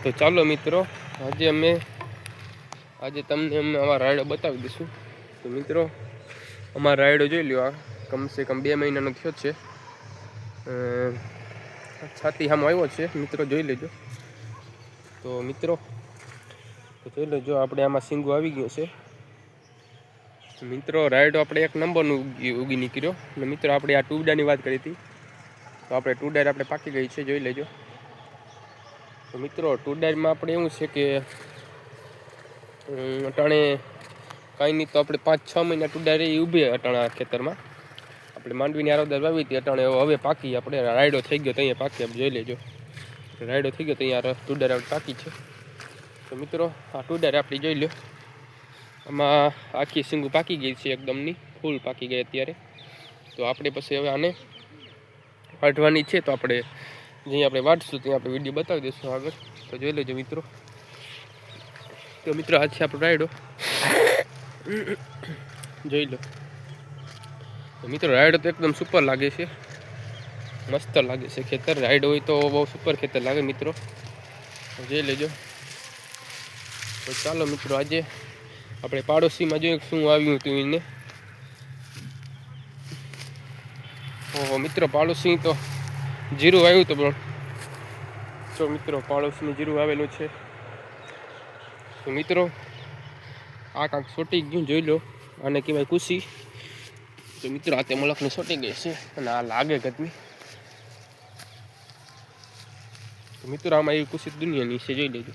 તો ચાલો મિત્રો, આજે તમને અમે અમારા રાયડો બતાવી દઈશું. તો મિત્રો, અમારા રાયડો જોઈ લ્યો. આ કમસે કમ 2 મહિનાનો થયો છે. છાતી સામે આવ્યો છે મિત્રો, જોઈ લેજો. તો મિત્રો જોઈ લેજો, આપણે આમાં સિંગો આવી ગયો છે. મિત્રો રાયડો આપણે 1 નંબરનું ઉગી નીકળ્યો. અને મિત્રો આપણે આ ટુડાની વાત કરી હતી, તો આપણે ટુડાર આપણે પાકી ગઈ છે, જોઈ લેજો. તો મિત્રો ટુડારમાં આપણે એવું છે કે અટાણે કાંઈ નહીં તો આપણે 5-6 મહિના ટુડાર એ ઊભી અટાણા ખેતરમાં. આપણે માંડવીની આરોદર વાવી હતી અટાણે, હવે પાકી આપણે રાયડો થઈ ગયો તો અહીંયા પાકી. આપણે જોઈ લેજો, રાયડો થઈ ગયો તો અહીંયા ટુડાર આપણે પાકી છે. તો મિત્રો આ ટુડાર આપણી જોઈ લો, આમાં આખી સિંગું પાકી ગઈ છે, એકદમની ફૂલ પાકી ગઈ અત્યારે. તો આપણે પછી હવે આને વાઢવાની છે. તો આપણે જ્યાં આપણે વાઢશું ત્યાં આપણે વિડીયો બતાવી દઈશું આગળ. તો જોઈ લેજો મિત્રો. તો મિત્રો આ છે આપણો રાયડો, જોઈ લો. તો મિત્રો રાયડો તો એકદમ સુપર લાગે છે, મસ્ત લાગે છે ખેતર. રાયડો હોય તો બહુ સુપર ખેતર લાગે મિત્રો, જોઈ લેજો. તો ચાલો મિત્રો, આજે આપણે પાડોશીમાં જોઈએ શું આવ્યું હતું એને. ઓહો મિત્રો, પાડોશી તો જીરું આવ્યું હતું. પણ તો મિત્રો પાડોશીનું જીરું આવેલું છે. તો મિત્રો આ કાંક સોટી ગયું, જોઈ લો. આને કહેવાય કુશી. તો મિત્રો આ તે મળકની સોટી ગઈ છે અને આ લાગે ગતમી. તો મિત્રો આમાં એવી કુશી દુનિયાની છે, જોઈ લેજો.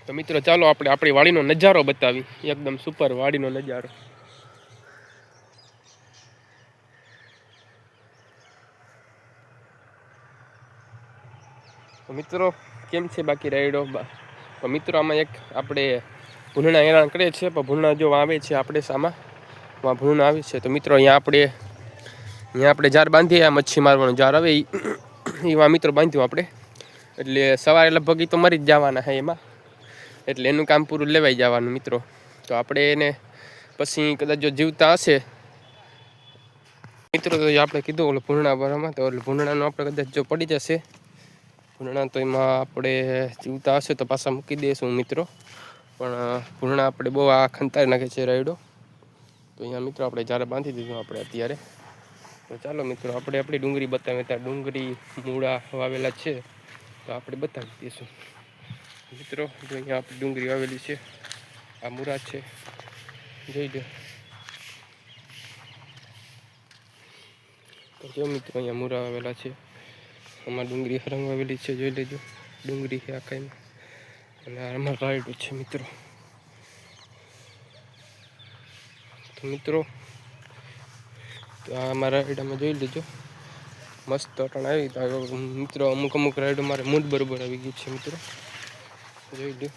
તો મિત્રો ચાલો આપણે આપણી વાડીનો નજારો બતાવી, એકદમ સુપર વાડીનો નજારો. તો મિત્રો કેમ છે બાકી રાયડો? તો મિત્રો આમાં એક આપણે ભૂંડણા હેરાન કરીએ છીએ, પણ ભૂંડણા જો આવે છે આપણે સામા ભૂંડણા આવે છે. તો મિત્રો અહીંયા આપણે જાર બાંધીએ, આ મચ્છી મારવાનું જાર આવે એમાં મિત્રો બાંધ્યું આપણે. એટલે સવારે લગભગ તો મરી જ જવાના છે એમાં, એટલે એનું કામ પૂરું લેવાઈ જવાનું મિત્રો. તો આપણે એને પછી કદાચ જો જીવતા હશે મિત્રો, તો આપણે કીધું ઓલું ભૂંડણા ભરવામાં, તો ઓલું ભૂંડણાનું આપણે કદાચ જો પડી જશે ભૂંડણા, તો એમાં આપણે જીવતા હશે તો પાછા મૂકી દઈશું મિત્રો. પણ ભૂંડણા આપણે બહુ આ ખંતારી નાખે છે રાયડો. તો અહીંયા મિત્રો આપણે જ્યારે બાંધી દીધું આપણે અત્યારે. તો ચાલો મિત્રો આપણે આપણી ડુંગળી બતાવીએ. ત્યાં ડુંગળી મૂળા વાવેલા છે, તો આપણે બતાવી દઈશું મિત્રો. જો અહીંયા આપણી ડુંગળી વાવેલી છે, આ મૂળા છે, જોઈ લો. તો જો મિત્રો અહીંયા મૂળા વાવેલા છે, આમાં ડુંગળી હરંગ વાવેલી છે, જોઈ લેજો. ડુંગળી છે આખાઈમાં, અને આમાં રાયડો છે મિત્રો. તો મિત્રો તો આ મારા રાયડામાં જોઈ લેજો, મસ્ત અટાણ આવી. તો મિત્રો અમુક રાયડો મારે મૂડ બરોબર આવી ગઈ છે મિત્રો, જોઈ લો.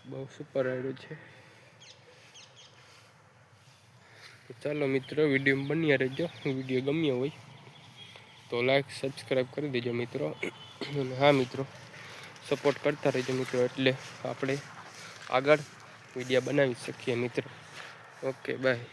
બહુ સુપર રાયડો છે. તો ચાલો મિત્રો વિડીયો બન્યા રહેજો. વિડીયો ગમ્યો હોય તો લાઈક સબસ્ક્રાઈબ કરી દેજો મિત્રો. અને હા મિત્રો, સપોર્ટ કરતા રહેજો મિત્રો, એટલે આપણે આગળ વિડીયો બનાવી શકીએ મિત્રો. Okay bye.